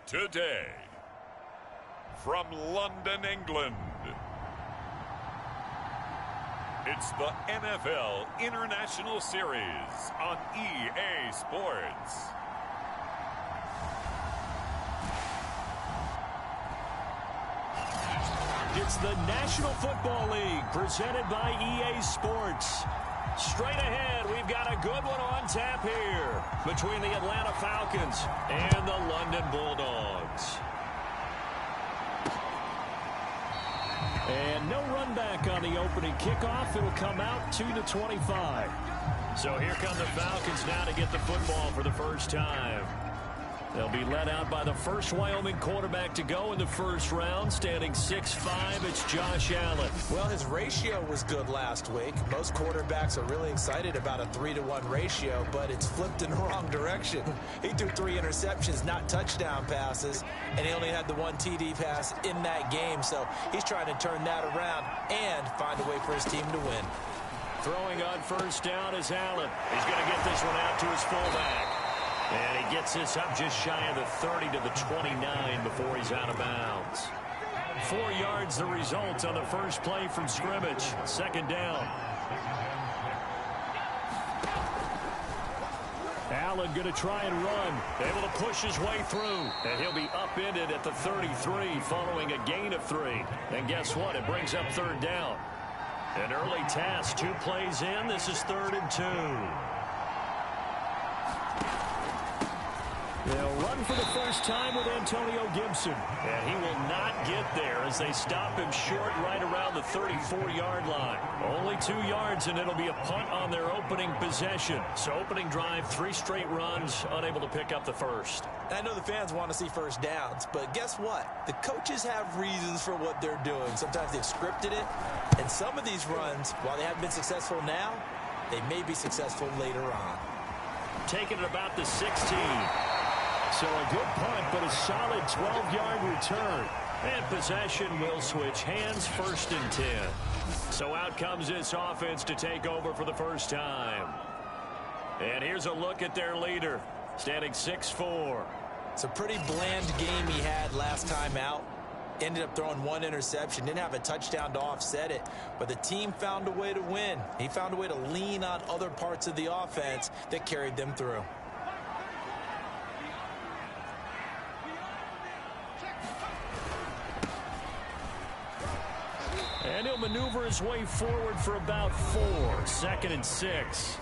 Today, from London, England, it's the NFL International Series on EA Sports. It's the National Football League presented by EA Sports. Straight ahead, we've got a good one on tap here between the Atlanta Falcons and the London Bulldogs. And no run back on the opening kickoff. It'll come out to the 25. So here come the Falcons now to get the football for the first time. They'll be led out by the first Wyoming quarterback to go in the first round, standing 6'5". It's Josh Allen. Well, his ratio was good last week. Most quarterbacks are really excited about a 3-to-1 ratio, but it's flipped in the wrong direction. He threw 3 interceptions, not touchdown passes, and he only had the 1 TD pass in that game. So he's trying to turn that around and find a way for his team to win. Throwing on first down is Allen. He's going to get this one out to his fullback. And he gets this up just shy of the 30 to the 29 before he's out of bounds. 4 yards the result on the first play from scrimmage. Second down. Allen going to try and run. Able to push his way through. And he'll be upended at the 33 following a gain of 3. And guess what? It brings up third down. An early task. 2 plays in. This is 3rd and 2. They'll run for the first time with Antonio Gibson. And he will not get there as they stop him short right around the 34-yard line. Only 2 yards, and it'll be a punt on their opening possession. So opening drive, 3 straight runs, unable to pick up the first. I know the fans want to see first downs, but guess what? The coaches have reasons for what they're doing. Sometimes they've scripted it, and some of these runs, while they haven't been successful now, they may be successful later on. Taking it about the 16. So a good punt, but a solid 12-yard return. And possession will switch hands, 1st and 10. So out comes this offense to take over for the first time. And here's a look at their leader, standing 6'4". It's a pretty bland game he had last time out. Ended up throwing 1 interception. Didn't have a touchdown to offset it. But the team found a way to win. He found a way to lean on other parts of the offense that carried them through. And he'll maneuver his way forward for about 4. 2nd and 6.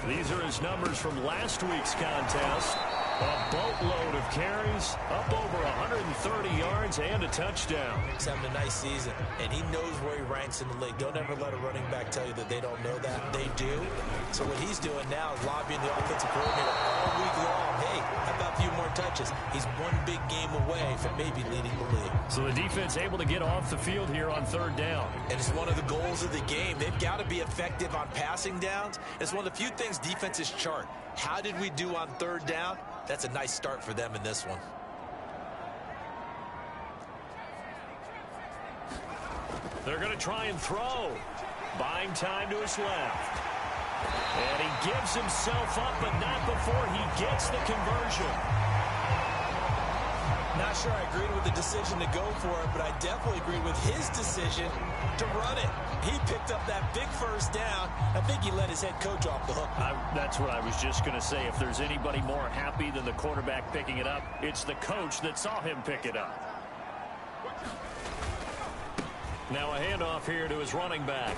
These are his numbers from last week's contest. A boatload of carries, up over 130 yards and a touchdown. He's having a nice season, and he knows where he ranks in the league. Don't ever let a running back tell you that they don't know that. They do. So what he's doing now is lobbying the offensive coordinator all week long. Hey, how about a few more touches? He's 1 big game away from maybe leading the league. So the defense able to get off the field here on 3rd down. And it's one of the goals of the game. They've got to be effective on passing downs. It's one of the few things defenses chart. How did we do on 3rd down? That's a nice start for them in this one. They're going to try and throw. Buying time to his left. And he gives himself up, but not before he gets the conversion. Not sure I agreed with the decision to go for it, but I definitely agreed with his decision to run it. He picked up that big first down. I think he let his head coach off the hook. That's what I was just going to say. If there's anybody more happy than the quarterback picking it up, it's the coach that saw him pick it up. Now a handoff here to his running back.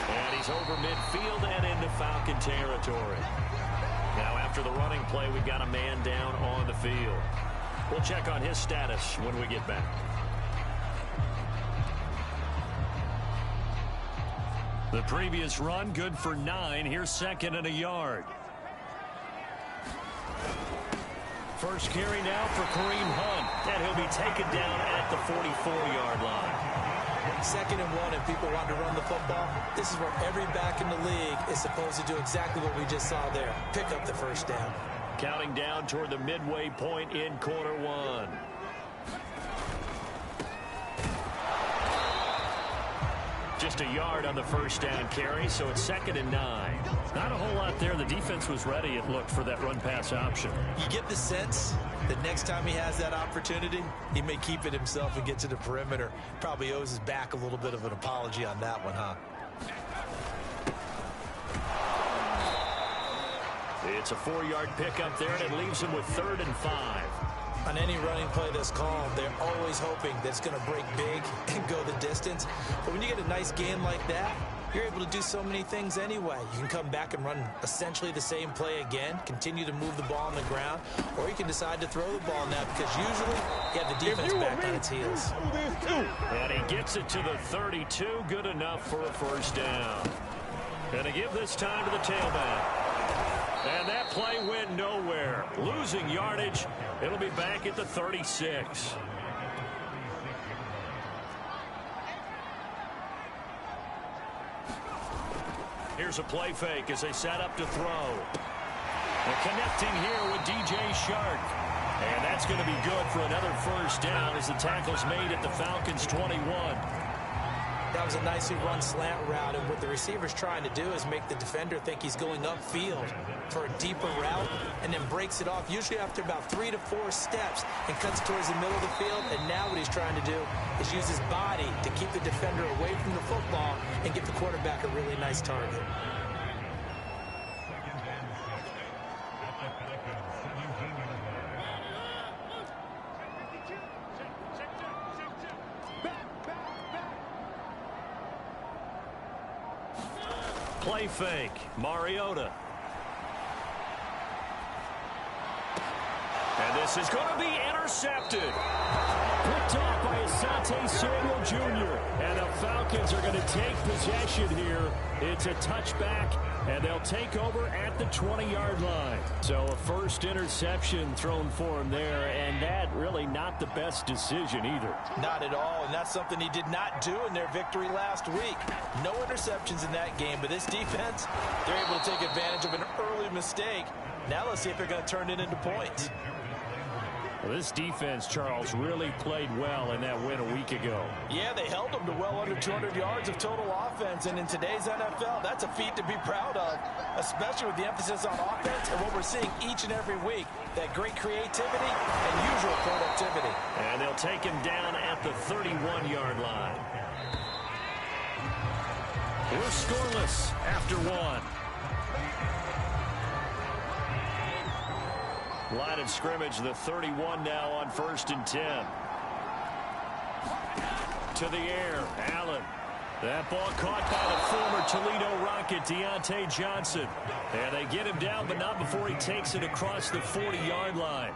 And he's over midfield and into Falcon territory. Now after the running play, we've got a man down on the field. We'll check on his status when we get back. The previous run, good for 9. Here's 2nd and a yard. First carry now for Kareem Hunt. And he'll be taken down at the 44-yard line. 2nd and 1, and people want to run the football. This is where every back in the league is supposed to do exactly what we just saw there. Pick up the first down. Counting down toward the midway point in quarter 1. just a yard on the first down carry, so it's 2nd and 9. Not a whole lot there. The defense was ready, it looked, for that run-pass option. You get the sense that next time he has that opportunity, he may keep it himself and get to the perimeter. Probably owes his back a little bit of an apology on that one, huh? It's a 4-yard pickup there, and it leaves him with 3rd and 5. On any running play that's called, they're always hoping that it's going to break big and go the distance. But when you get a nice game like that, you're able to do so many things anyway. You can come back and run essentially the same play again, continue to move the ball on the ground, or you can decide to throw the ball now because usually you have the defense back on its heels. And he gets it to the 32. Good enough for a first down. Gonna give this time to the tailback. And that play went nowhere. Losing yardage. It'll be back at the 36. Here's a play fake as they set up to throw. And connecting here with DJ Shark. And that's going to be good for another first down as the tackle's made at the Falcons' 21. That was a nicely run slant route, and what the receiver's trying to do is make the defender think he's going upfield for a deeper route and then breaks it off, usually after about 3 to 4 steps, and cuts towards the middle of the field. And now what he's trying to do is use his body to keep the defender away from the football and give the quarterback a really nice target. Play fake. Mariota. And this is going to be intercepted. Picked off by Asante Samuel Jr. And the Falcons are going to take possession here. It's a touchback, and they'll take over at the 20-yard line. So a first interception thrown for him there, and that really not the best decision either. Not at all, and that's something he did not do in their victory last week. No interceptions in that game, but this defense, they're able to take advantage of an early mistake. Now let's see if they're going to turn it into points. Well, this defense, Charles, really played well in that win a week ago. Yeah, they held them to well under 200 yards of total offense, and in today's NFL, that's a feat to be proud of, especially with the emphasis on offense and what we're seeing each and every week, that great creativity and usual productivity. And they'll take him down at the 31-yard line. We're scoreless after one. Line of scrimmage, the 31 now on 1st and 10. To the air, Allen. That ball caught by the former Toledo Rocket, Deontay Johnson. And they get him down, but not before he takes it across the 40-yard line.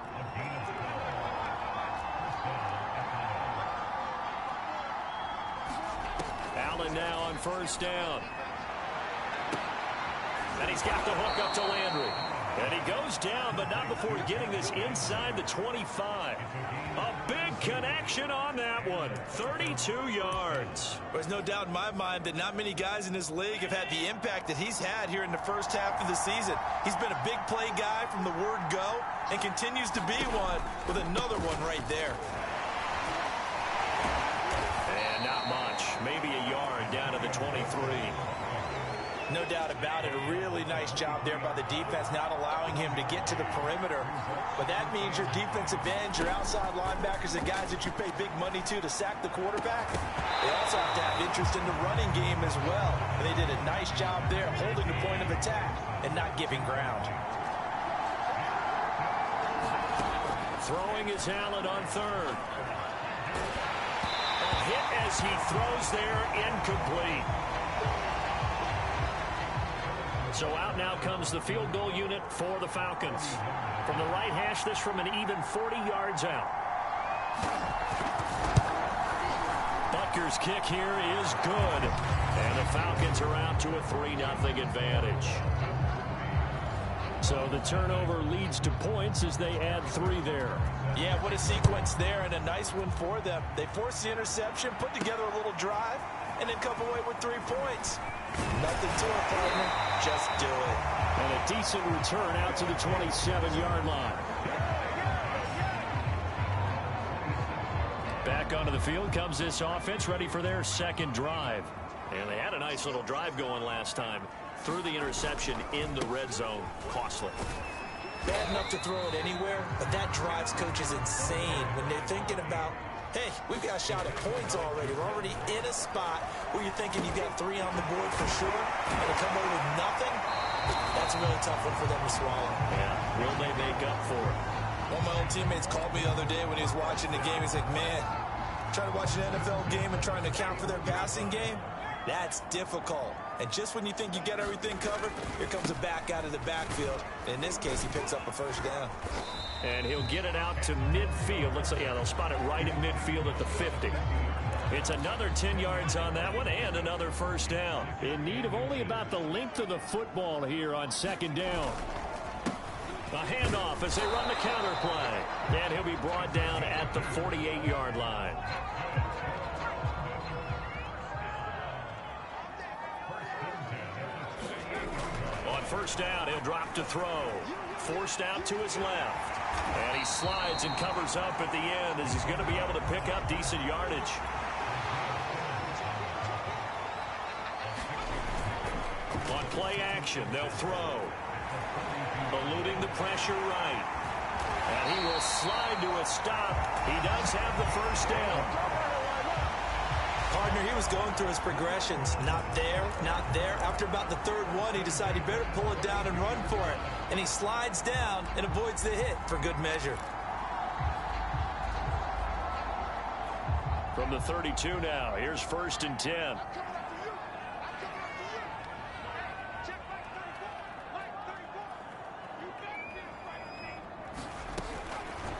Allen now on 1st down. And he's got the hook up to Landry. And he goes down, but not before getting this inside the 25. A big connection on that one. 32 yards. There's no doubt in my mind that not many guys in this league have had the impact that he's had here in the first half of the season. He's been a big play guy from the word go and continues to be one with another one right there. And not much. Maybe a yard down to the 23. No doubt about it. A really nice job there by the defense, not allowing him to get to the perimeter. But that means your defensive ends, your outside linebackers, the guys that you pay big money to sack the quarterback, they also have to have interest in the running game as well. And they did a nice job there holding the point of attack and not giving ground. Throwing is Allen on 3rd. A hit as he throws there, incomplete. So out now comes the field goal unit for the Falcons. From the right hash, this from an even 40 yards out. Butker's kick here is good. And the Falcons are out to a 3-0 advantage. So the turnover leads to points as they add 3 there. Yeah, what a sequence there, and a nice one for them. They forced the interception, put together a little drive, and then come away with 3 points. Nothing to it, partner. Just do it. And a decent return out to the 27-yard line. Back onto the field comes this offense, ready for their second drive. And they had a nice little drive going last time. Threw the interception in the red zone. Costly. Bad enough to throw it anywhere, but that drives coaches insane when they're thinking about, hey, we've got a shot at points already. We're already in a spot where you're thinking you've got 3 on the board for sure, and to come away with nothing, that's a really tough one for them to swallow. Yeah, will they make up for it? One of my old teammates called me the other day when he was watching the game. He's like, man, trying to watch an NFL game and trying to account for their passing game, that's difficult. And just when you think you get everything covered, here comes a back out of the backfield. In this case, he picks up a first down. And he'll get it out to midfield. Let's say, yeah, they'll spot it right at midfield at the 50. It's another 10 yards on that one and another first down. In need of only about the length of the football here on second down. A handoff as they run the counter play. And he'll be brought down at the 48-yard line. On first down, he'll drop to throw. Forced out to his left. And he slides and covers up at the end as he's going to be able to pick up decent yardage. On play action, they'll throw. Eluding the pressure right. And he will slide to a stop. He does have the first down. Partner, he was going through his progressions. Not there, not there. After about the third one, he decided he better pull it down and run for it. And he slides down and avoids the hit for good measure. From the 32 now, here's 1st and 10.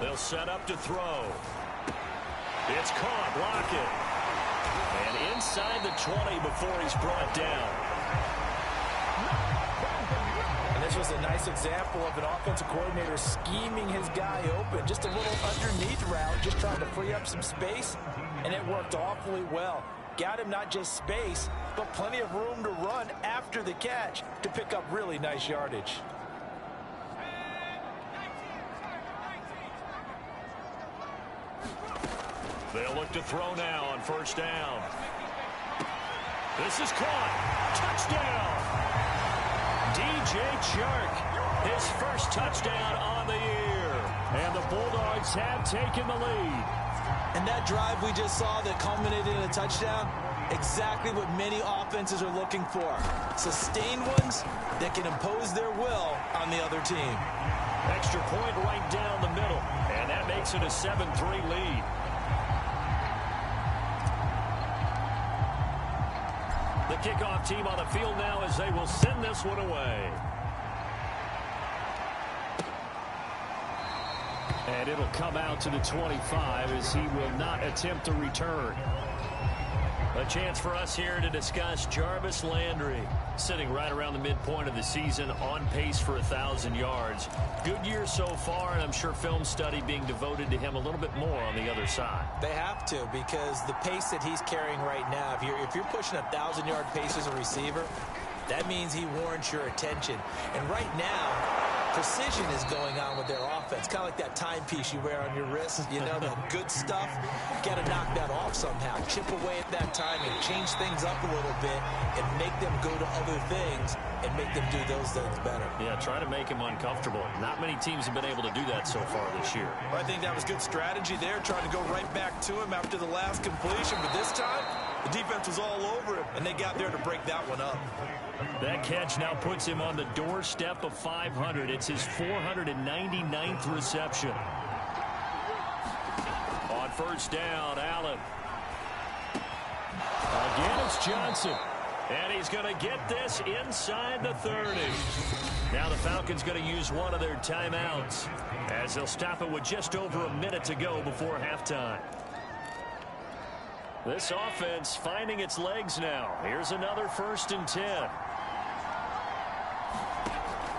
They'll set up to throw. It's caught. Block it. And inside the 20 before he's brought down. And this was a nice example of an offensive coordinator scheming his guy open. Just a little underneath route, just trying to free up some space. And it worked awfully well. Got him not just space, but plenty of room to run after the catch to pick up really nice yardage. They'll look to throw now on first down. This is caught. Touchdown. DJ Chark, his first touchdown on the year. And the Bulldogs have taken the lead. And that drive we just saw that culminated in a touchdown, exactly what many offenses are looking for. Sustained ones that can impose their will on the other team. Extra point right down the middle. And that makes it a 7-3 lead. The kickoff team on the field now as they will send this one away. And it'll come out to the 25 as he will not attempt to return. A chance for us here to discuss Jarvis Landry, sitting right around the midpoint of the season, on pace for 1,000 yards. Good year so far, and I'm sure film study being devoted to him a little bit more on the other side. They have to, because the pace that he's carrying right now, if you're pushing 1,000-yard pace as a receiver, that means he warrants your attention. And right now, precision is going on with their offense, kind of like that timepiece you wear on your wrist. You know, the good stuff. Got to knock that off somehow. Chip away at that timing, change things up a little bit, and make them go to other things and make them do those things better. Yeah, try to make him uncomfortable. Not many teams have been able to do that so far this year. Well, I think that was good strategy there, trying to go right back to him after the last completion. But this time, the defense was all over him, and they got there to break that one up. That catch now puts him on the doorstep of 500. It's his 499th reception. On first down, Allen. Again, it's Johnson. And he's going to get this inside the 30. Now the Falcons going to use one of their timeouts as they'll stop it with just over a minute to go before halftime. This offense finding its legs now. Here's another 1st and 10.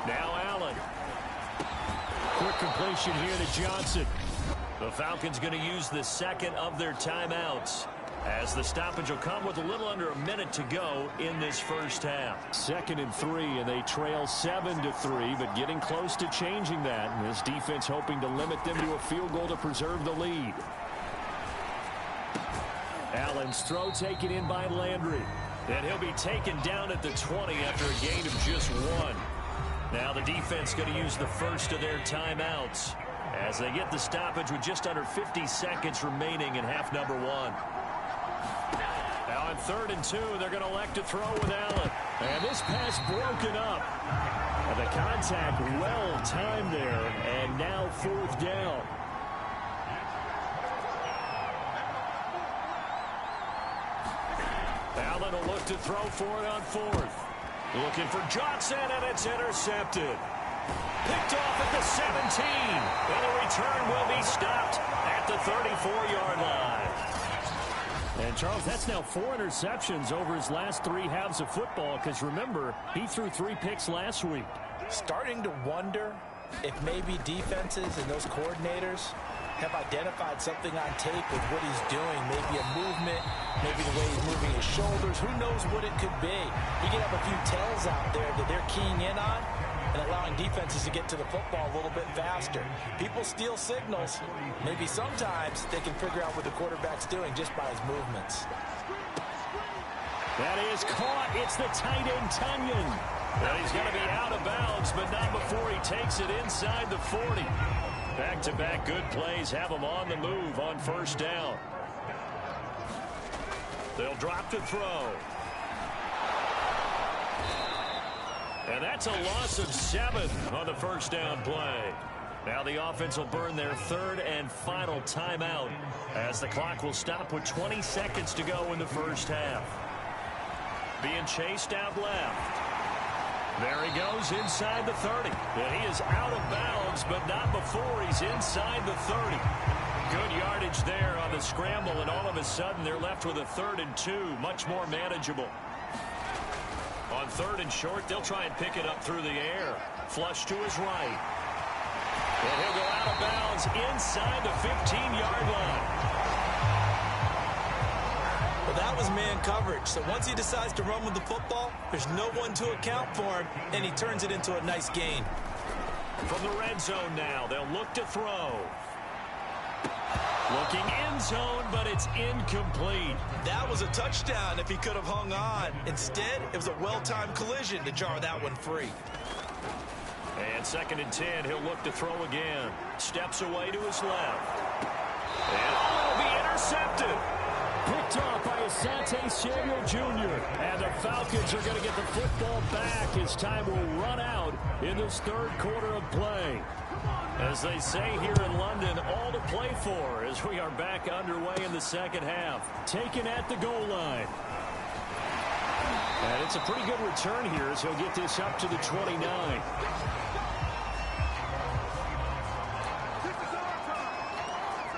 Now Allen. Quick completion here to Johnson. The Falcons going to use the second of their timeouts as the stoppage will come with a little under a minute to go in this first half. 2nd and 3, and they trail 7-3, but getting close to changing that. And this defense hoping to limit them to a field goal to preserve the lead. Allen's throw taken in by Landry. And he'll be taken down at the 20 after a gain of just 1. Now the defense going to use the first of their timeouts as they get the stoppage with just under 50 seconds remaining in half number 1. Now on 3rd and 2, they're going to elect to throw with Allen. And this pass broken up. And the contact well timed there, and now 4th down. Allen will look to throw for it on 4th. Looking for Johnson, and it's intercepted. Picked off at the 17. And the return will be stopped at the 34-yard line. And, Charles, that's now 4 interceptions over his last 3 halves of football because, remember, he threw 3 picks last week. Starting to wonder if maybe defenses and those coordinators have identified something on tape with what he's doing. Maybe a movement, maybe the way he's moving his shoulders. Who knows what it could be? He could have a few tells out there that they're keying in on and allowing defenses to get to the football a little bit faster. People steal signals. Maybe sometimes they can figure out what the quarterback's doing just by his movements. That is caught. It's the tight end, Tunyon. Well, he's going to be out of bounds, but not before he takes it inside the 40. Back-to-back good plays have him on the move on 1st down. They'll drop to throw. And that's a loss of 7 on the 1st down play. Now the offense will burn their 3rd and final timeout as the clock will stop with 20 seconds to go in the 1st half. Being chased out left. There he goes inside the 30. And he is out of bounds, but not before he's inside the 30. Good yardage there on the scramble, and all of a sudden they're left with a 3rd and 2, much more manageable. On 3rd and short, they'll try and pick it up through the air. Flush to his right. And he'll go out of bounds inside the 15-yard line. Well, that was man coverage. So once he decides to run with the football, there's no one to account for him, and he turns it into a nice gain. From the red zone now, they'll look to throw. Looking end zone, but it's incomplete. That was a touchdown if he could have hung on. Instead, it was a well-timed collision to jar that one free. And 2nd and 10, he'll look to throw again. Steps away to his left. And will be intercepted. Picked off by Asante Samuel Jr. And the Falcons are going to get the football back as time will run out in this 3rd quarter of play. As they say here in London, all to play for as we are back underway in the 2nd half. Taken at the goal line. And it's a pretty good return here as he'll get this up to the 29.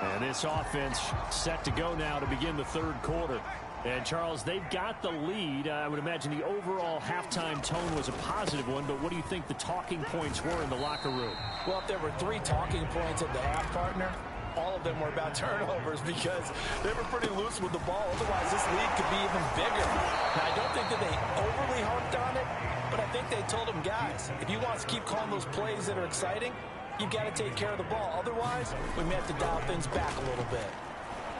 And this offense set to go now to begin the 3rd quarter. And, Charles, they've got the lead. I would imagine the overall halftime tone was a positive one, but what do you think the talking points were in the locker room? Well, if there were 3 talking points at the half, partner, all of them were about turnovers because they were pretty loose with the ball. Otherwise, this lead could be even bigger. Now, I don't think that they overly harped on it, but I think they told them, guys, if you want us to keep calling those plays that are exciting, you've got to take care of the ball. Otherwise, we may have to dial things back a little bit.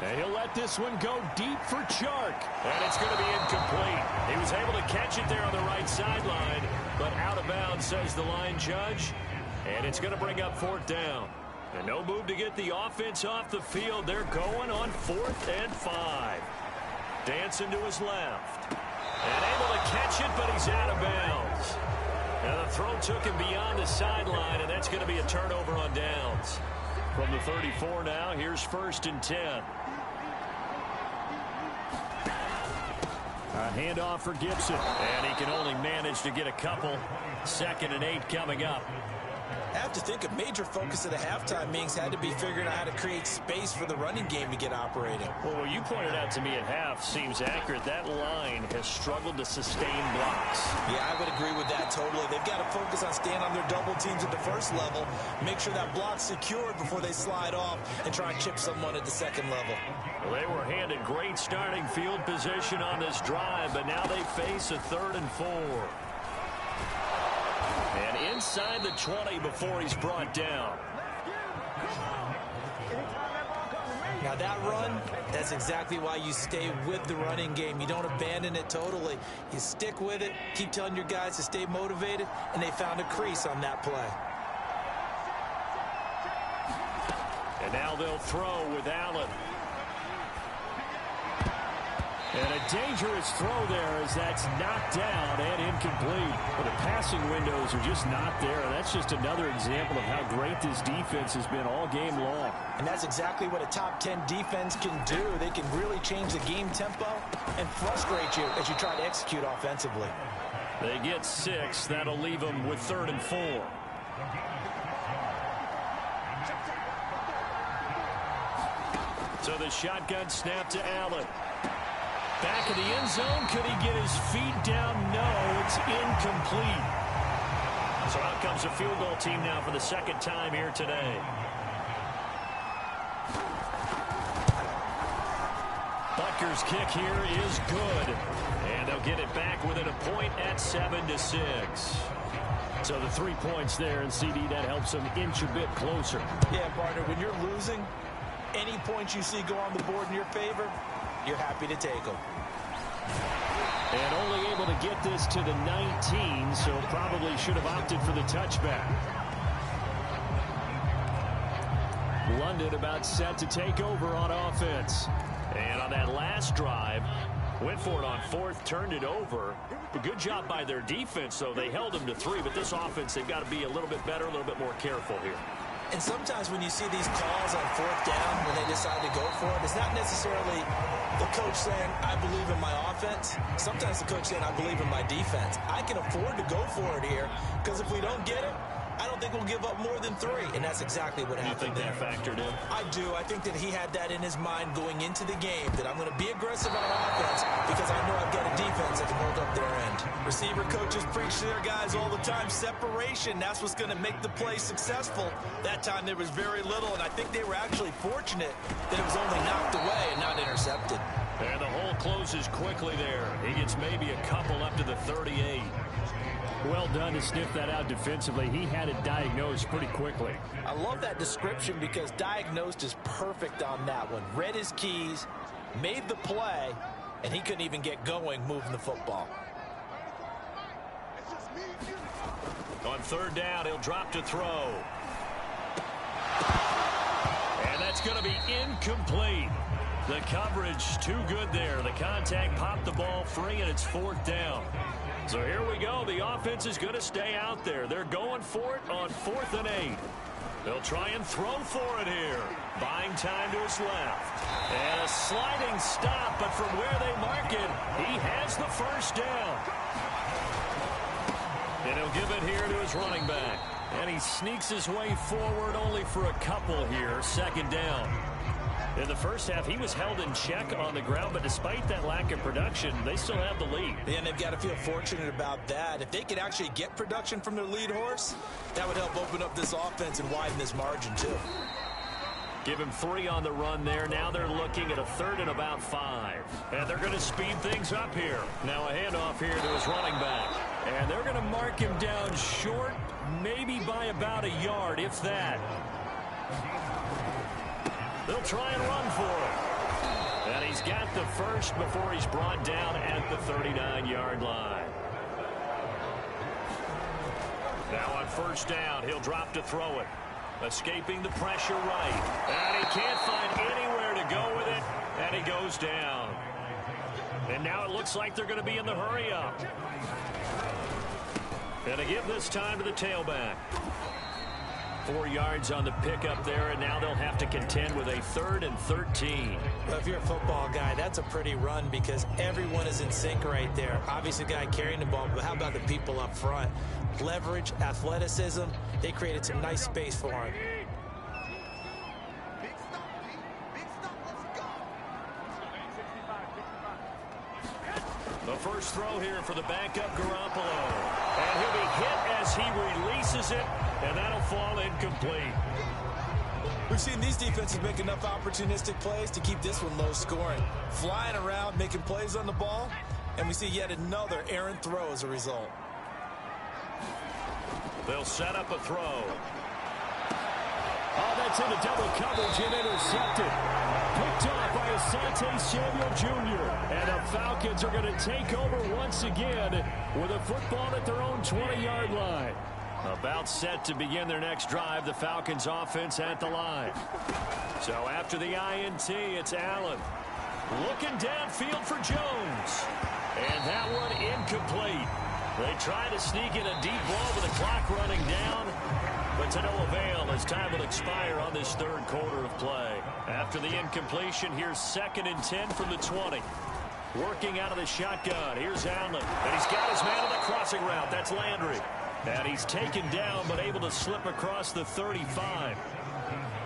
And he'll let this one go deep for Chark. And it's going to be incomplete. He was able to catch it there on the right sideline, but out of bounds, says the line judge. And it's going to bring up 4th down. And no move to get the offense off the field. They're going on 4th and 5. Dancing to his left. And able to catch it, but he's out of bounds. And the throw took him beyond the sideline, and that's going to be a turnover on downs. From the 34 now, here's 1st and 10. A handoff for Gibson. And he can only manage to get a couple. 2nd and 8 coming up. I have to think a major focus of the halftime meetings had to be figuring out how to create space for the running game to get operating. Well, what you pointed out to me at half seems accurate. That line has struggled to sustain blocks. Yeah, I would agree with that totally. They've got to focus on staying on their double teams at the 1st level, make sure that block's secured before they slide off and try and chip someone at the 2nd level. Well, they were handed great starting field position on this drive, but now they face a 3rd and 4. And inside the 20 before he's brought down. Now that run, that's exactly why you stay with the running game. You don't abandon it totally. You stick with it, keep telling your guys to stay motivated, and they found a crease on that play. And now they'll throw with Allen. And a dangerous throw there as that's knocked down and incomplete. But the passing windows are just not there. That's just another example of how great this defense has been all game long. And that's exactly what a top 10 defense can do. They can really change the game tempo and frustrate you as you try to execute offensively. They get 6. That'll leave them with 3rd and 4. So the shotgun snap to Allen. Back of the end zone. Could he get his feet down? No, it's incomplete. So out comes the field goal team now for the 2nd time here today. Butker's kick here is good. And they'll get it back within a point at 7-6. So the 3 points there, and CD, that helps them inch a bit closer. Yeah, partner, when you're losing, any points you see go on the board in your favor, you're happy to take them. And only able to get this to the 19, so probably should have opted for the touchback. London about set to take over on offense. And on that last drive, went for it on 4th, turned it over. A good job by their defense, though. They held them to 3, but this offense, they've got to be a little bit better, a little bit more careful here. And sometimes when you see these calls on 4th down, when they decide to go for it, it's not necessarily the coach saying, I believe in my offense. Sometimes the coach saying, I believe in my defense. I can afford to go for it here, because if we don't get it, I don't think we'll give up more than 3. And that's exactly what happened there. You think that factored in? I do. I think that he had that in his mind going into the game, that I'm going to be aggressive on offense because I know I've got a defense that can hold up their end. Receiver coaches preach to their guys all the time, separation. That's what's going to make the play successful. That time there was very little, and I think they were actually fortunate that it was only knocked away and not intercepted. And the hole closes quickly there. He gets maybe a couple up to the 38. Well done to sniff that out defensively. He had it diagnosed pretty quickly. I love that description because diagnosed is perfect on that one. Read his keys, made the play, and he couldn't even get going moving the football. On 3rd down, he'll drop to throw. And that's going to be incomplete. The coverage too good there. The contact popped the ball free, and it's 4th down. So here we go. The offense is going to stay out there. They're going for it on 4th and 8. They'll try and throw for it here. Buying time to his left. And a sliding stop, but from where they mark it, he has the 1st down. And he'll give it here to his running back. And he sneaks his way forward only for a couple here. 2nd down. In the first half, he was held in check on the ground, but despite that lack of production, they still have the lead. Yeah, and they've got to feel fortunate about that. If they could actually get production from their lead horse, that would help open up this offense and widen this margin, too. Give him 3 on the run there. Now they're looking at a 3rd and about 5. And they're going to speed things up here. Now a handoff here to his running back. And they're going to mark him down short, maybe by about a yard, if that. They'll try and run for it. And he's got the 1st before he's brought down at the 39-yard line. Now on 1st down, he'll drop to throw it. Escaping the pressure right. And he can't find anywhere to go with it. And he goes down. And now it looks like they're going to be in the hurry up. And to give this time to the tailback. 4 yards on the pickup there, and now they'll have to contend with a 3rd and 13. Well, if you're a football guy, that's a pretty run because everyone is in sync right there. Obviously, the guy carrying the ball, but how about the people up front? Leverage, athleticism, they created some nice space for him. The first throw here for the backup Garoppolo. And he'll be hit as he releases it, and that'll fall incomplete. We've seen these defenses make enough opportunistic plays to keep this one low scoring. Flying around, making plays on the ball, and we see yet another errant throw as a result. They'll set up a throw. Oh, that's into double coverage and intercepted. Asante Samuel Jr. And the Falcons are going to take over once again with a football at their own 20-yard line. About set to begin their next drive, the Falcons offense at the line. So after the INT, it's Allen. Looking downfield for Jones. And that one incomplete. They try to sneak in a deep ball with the clock running down, but to no avail as time will expire on this third quarter of play. After the incompletion, here's 2nd and 10 from the 20. Working out of the shotgun. Here's Allen. And he's got his man on the crossing route. That's Landry. And he's taken down but able to slip across the 35.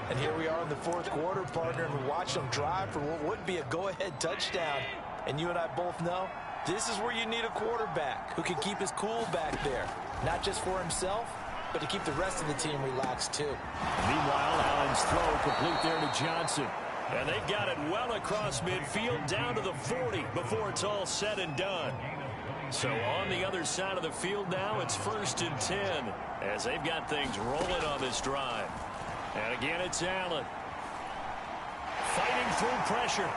And here we are in the fourth quarter, partner, and we watch them drive for what would be a go-ahead touchdown. And you and I both know this is where you need a quarterback who can keep his cool back there. Not just for himself, but to keep the rest of the team relaxed too. Meanwhile, Allen's throw complete there to Johnson. And they've got it well across midfield down to the 40 before it's all said and done. So on the other side of the field now, it's 1st and 10 as they've got things rolling on this drive. And again, it's Allen. Fighting through pressure.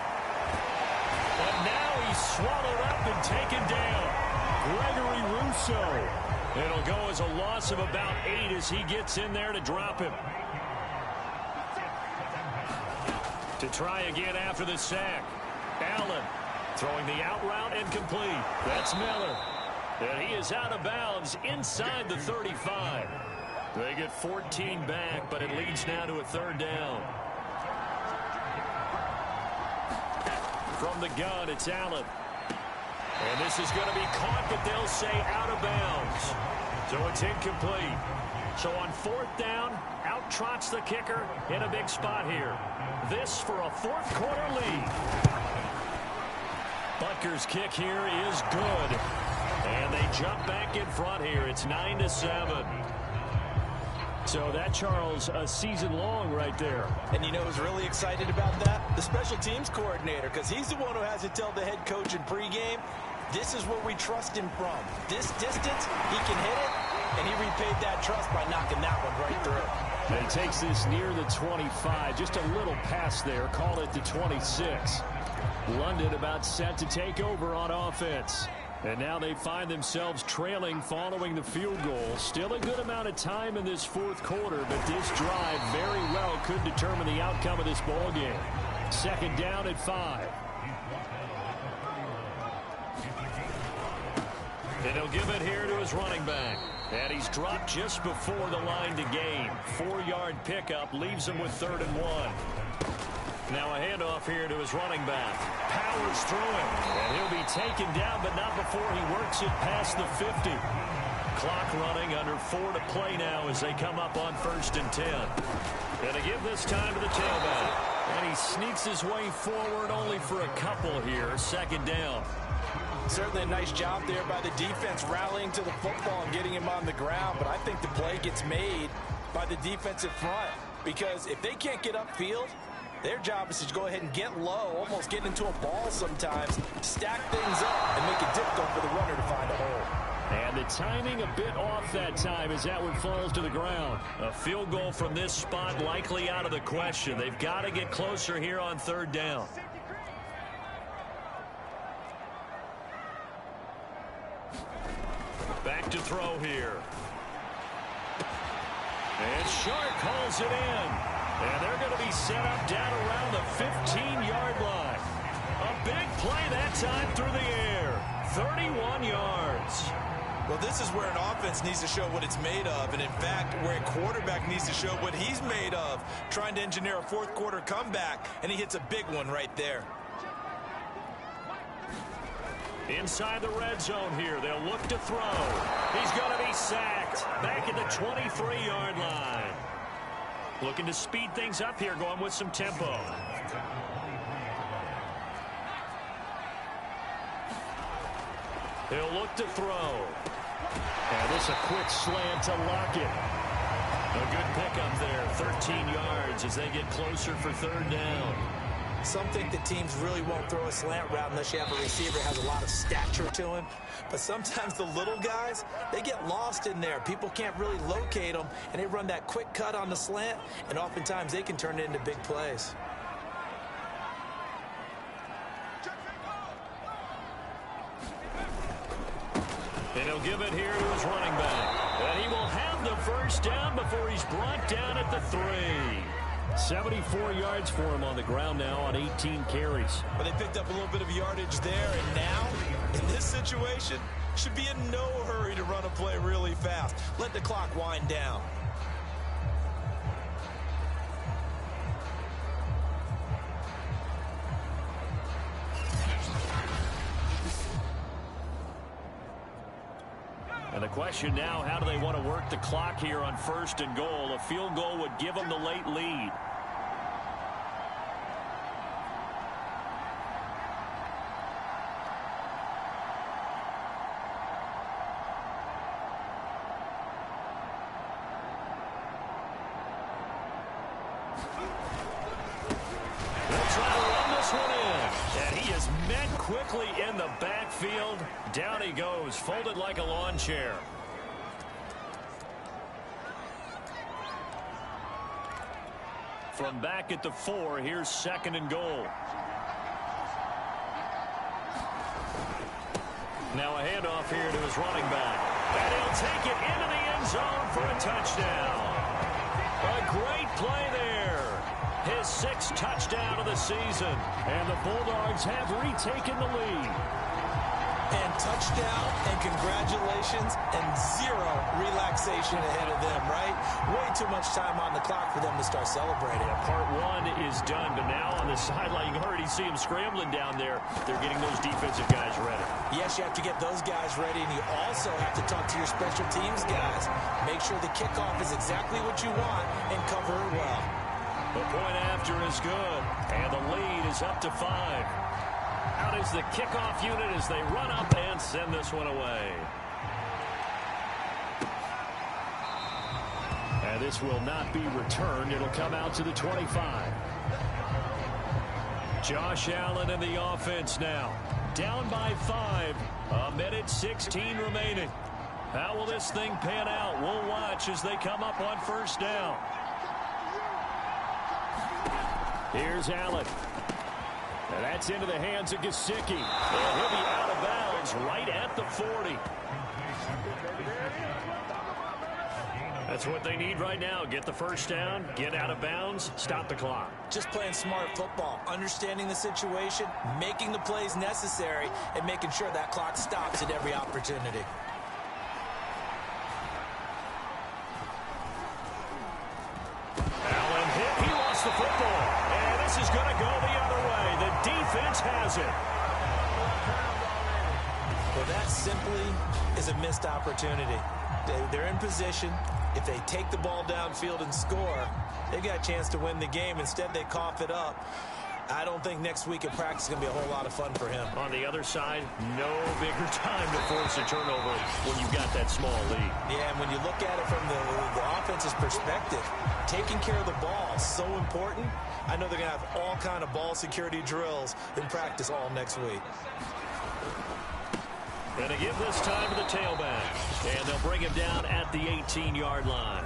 And now he's swallowed up and taken down. Gregory Rousseau. It'll go as a loss of about 8 as he gets in there to drop him. To try again after the sack. Allen throwing the out route and complete. That's Miller. And he is out of bounds inside the 35. They get 14 back, but it leads now to a 3rd down. From the gun, it's Allen. And this is going to be caught, but they'll say out of bounds. So it's incomplete. So on 4th down, out trots the kicker in a big spot here. This for a 4th quarter lead. Butker's kick here is good. And they jump back in front here. It's 9-7. So that, Charles, a season long right there. And you know who's really excited about that? The special teams coordinator, because he's the one who has to tell the head coach in pregame, this is where we trust him from. This distance, he can hit it, and he repaid that trust by knocking that one right through. And he takes this near the 25, just a little past there, call it the 26. London about set to take over on offense. And now they find themselves trailing following the field goal. Still a good amount of time in this 4th quarter, but this drive very well could determine the outcome of this ball game. 2nd down at 5. And he'll give it here to his running back. And he's dropped just before the line to gain. 4-yard pickup leaves him with 3rd and 1. Now a handoff here to his running back. Powers through him. And he'll be taken down, but not before he works it past the 50. Clock running, under 4 to play now as they come up on 1st and 10. And to give this time to the tailback. And he sneaks his way forward only for a couple here. 2nd down. Certainly a nice job there by the defense rallying to the football and getting him on the ground. But I think the play gets made by the defensive front. Because if they can't get upfield, their job is to go ahead and get low, almost get into a ball sometimes, stack things up, and make it difficult for the runner to find a hole. And the timing a bit off that time as that one falls to the ground. A field goal from this spot likely out of the question. They've got to get closer here on 3rd down. Back to throw here. And Shark calls it in. And they're going to be set up down around the 15-yard line. A big play that time through the air. 31 yards. Well, this is where an offense needs to show what it's made of. And, in fact, where a quarterback needs to show what he's made of. Trying to engineer a 4th quarter comeback, and he hits a big one right there. Inside the red zone here. They'll look to throw. He's going to be sacked back at the 23-yard line. Looking to speed things up here, going with some tempo. He'll look to throw. And this a quick slant to Lockett. A good pickup there, 13 yards as they get closer for 3rd down. Some think that teams really won't throw a slant route unless you have a receiver who has a lot of stature to him. But sometimes the little guys, they get lost in there. People can't really locate them, and they run that quick cut on the slant, and oftentimes they can turn it into big plays. And he'll give it here to his running back. And he will have the first down before he's brought down at the 3. 74 yards for him on the ground now on 18 carries. But they picked up a little bit of yardage there, and now, in this situation, should be in no hurry to run a play really fast. Let the clock wind down. And the question now, how do they want to work the clock here on 1st and goal? A field goal would give them the late lead. Quickly in the backfield. Down he goes, folded like a lawn chair. From back at the 4, here's 2nd and goal. Now a handoff here to his running back. And he'll take it into the end zone for a touchdown. A great play there. His 6th touchdown of the season. And the Bulldogs have retaken the lead. And touchdown and congratulations and 0 relaxation ahead of them, right? Way too much time on the clock for them to start celebrating. Yeah, part 1 is done, but now on the sideline, you already see him scrambling down there. They're getting those defensive guys ready. Yes, you have to get those guys ready, and you also have to talk to your special teams guys. Make sure the kickoff is exactly what you want and cover it well. The point after is good, and the lead is up to 5. Out is the kickoff unit as they run up and send this one away. And this will not be returned. It'll come out to the 25. Josh Allen in the offense now. Down by 5. 1:16 remaining. How will this thing pan out? We'll watch as they come up on 1st down. Here's Allen. And that's into the hands of Gesicki. And he'll be out of bounds right at the 40. That's what they need right now. Get the first down, get out of bounds, stop the clock. Just playing smart football, understanding the situation, making the plays necessary, and making sure that clock stops at every opportunity. Allen hit. He lost the football. And this is going to go the other way. The defense has it. Well, that simply is a missed opportunity. They're in position. If they take the ball downfield and score, they've got a chance to win the game. Instead, they cough it up. I don't think next week at practice is going to be a whole lot of fun for him. On the other side, no bigger time to force a turnover when you've got that small lead. Yeah, and when you look at it from the offense's perspective, taking care of the ball is so important. I know they're going to have all kind of ball security drills in practice all next week. Going to give this time to the tailback. And they'll bring him down at the 18-yard line.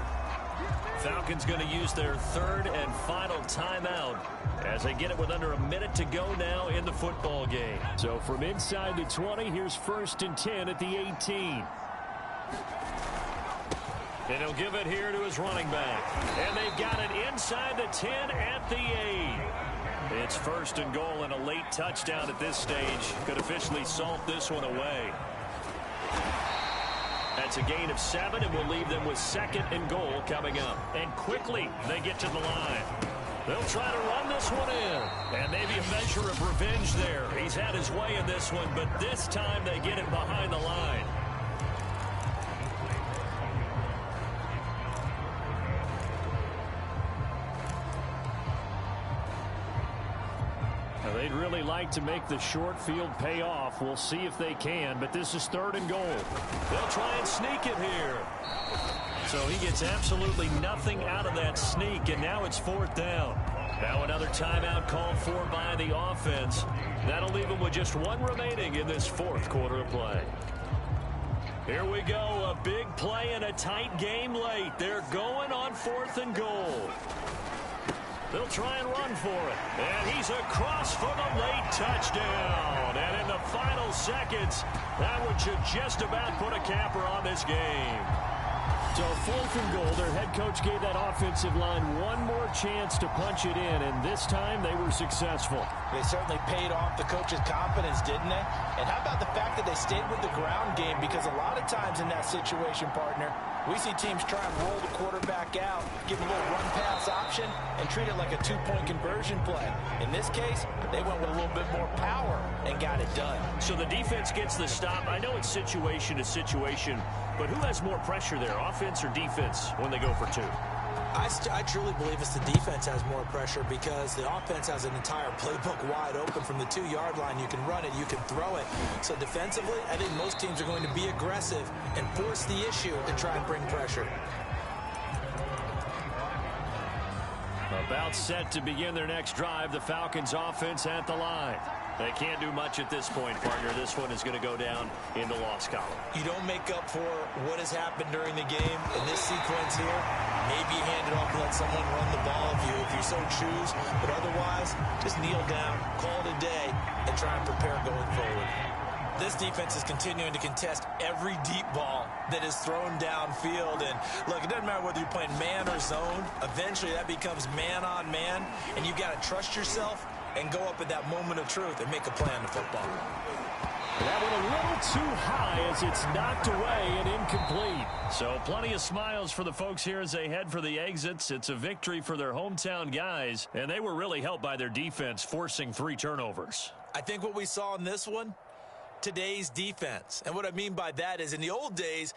Falcons going to use their 3rd and final timeout as they get it with under a minute to go now in the football game. So from inside the 20, here's 1st and 10 at the 18. And he'll give it here to his running back. And they've got it inside the 10 at the 8. It's 1st and goal, and a late touchdown at this stage could officially salt this one away. That's a gain of 7, and will leave them with 2nd and goal coming up. And quickly, they get to the line. They'll try to run this one in. And maybe a measure of revenge there. He's had his way in this one, but this time they get it behind the line. They'd really like to make the short field pay off. We'll see if they can, but this is 3rd and goal. They'll try and sneak it here. So he gets absolutely nothing out of that sneak, and now it's 4th down. Now another timeout called for by the offense. That'll leave them with just 1 remaining in this 4th quarter of play. Here we go, a big play in a tight game late. They're going on 4th and goal. They'll try and run for it. And he's across for the late touchdown. And in the final seconds, that would just about put a capper on this game. So 4th and goal, their head coach gave that offensive line one more chance to punch it in, and this time they were successful. They certainly paid off the coach's confidence, didn't they? And how about the fact that they stayed with the ground game? Because a lot of times in that situation, partner, we see teams try and roll the quarterback out, give a little run-pass option, and treat it like a two-point conversion play. In this case, they went with a little bit more power and got it done. So the defense gets the stop. I know it's situation to situation, but who has more pressure there, offense or defense, when they go for two? I truly believe it's the defense has more pressure because the offense has an entire playbook wide open from the 2-yard line. You can run it, you can throw it. So defensively, I think most teams are going to be aggressive and force the issue and try and bring pressure. About set to begin their next drive, the Falcons offense at the line. They can't do much at this point, partner. This one is going to go down in the loss column. You don't make up for what has happened during the game in this sequence here. Maybe you hand it off and let someone run the ball if you so choose. But otherwise, just kneel down, call it a day, and try and prepare going forward. This defense is continuing to contest every deep ball that is thrown downfield. And, look, it doesn't matter whether you're playing man or zone. Eventually, that becomes man-on-man, and you've got to trust yourself and go up at that moment of truth and make a play on the football. That one a little too high as it's knocked away and incomplete. So plenty of smiles for the folks here as they head for the exits. It's a victory for their hometown guys, and they were really helped by their defense, forcing 3 turnovers. I think what we saw in this one, today's defense. And what I mean by that is in the old days,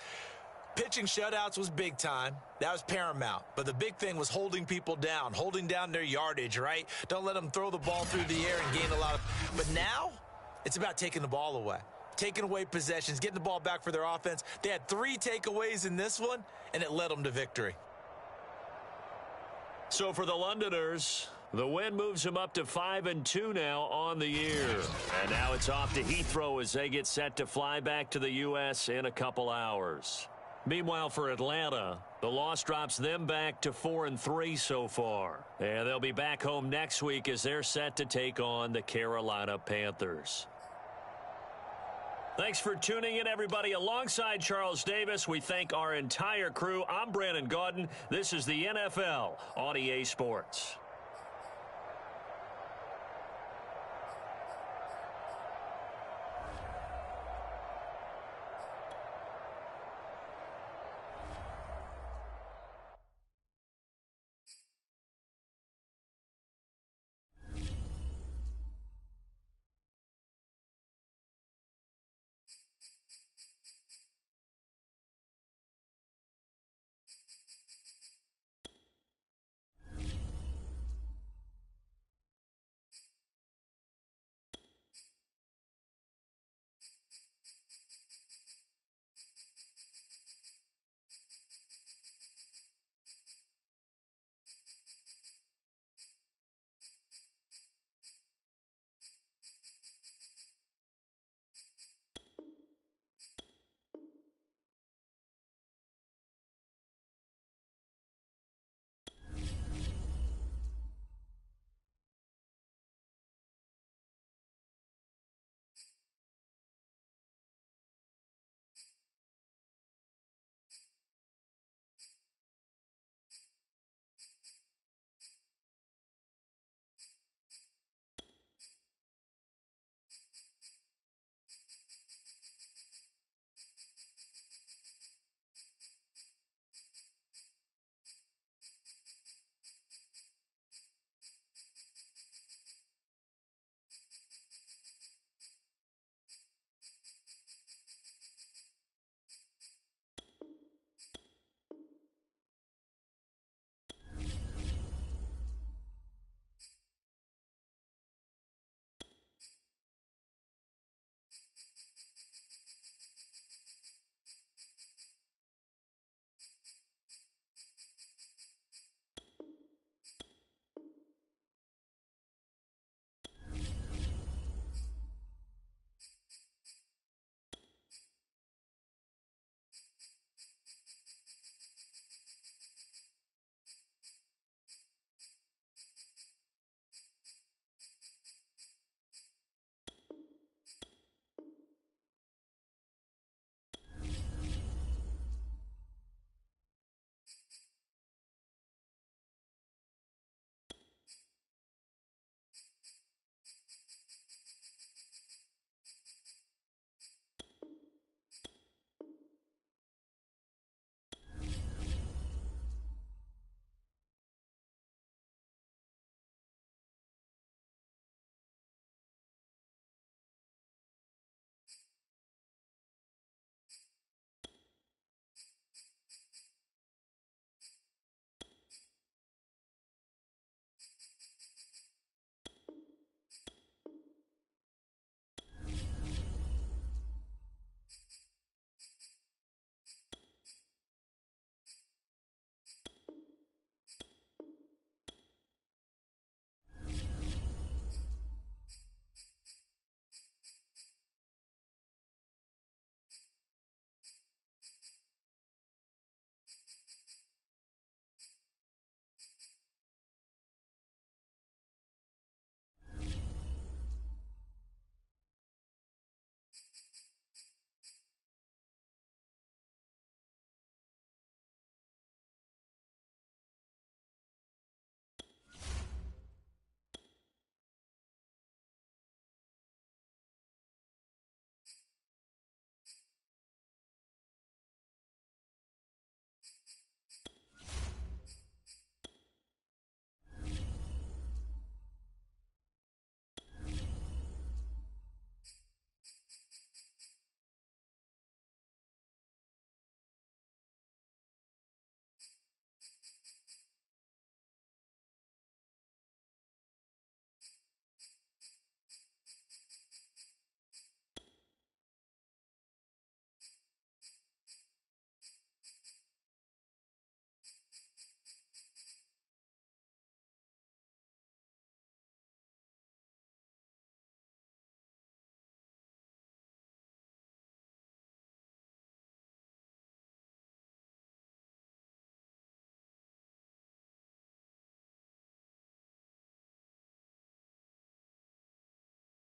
pitching shutouts was big time. That was paramount. But the big thing was holding people down, holding down their yardage, right? Don't let them throw the ball through the air and gain a lot of... But now, it's about taking the ball away. Taking away possessions, getting the ball back for their offense. They had 3 takeaways in this one, and it led them to victory. So for the Londoners, the win moves them up to 5-2 now on the year. And now it's off to Heathrow as they get set to fly back to the U.S. in a couple hours. Meanwhile, for Atlanta, the loss drops them back to 4-3 so far. And they'll be back home next week as they're set to take on the Carolina Panthers. Thanks for tuning in, everybody. Alongside Charles Davis, we thank our entire crew. I'm Brandon Gaudin. This is the NFL on EA Sports.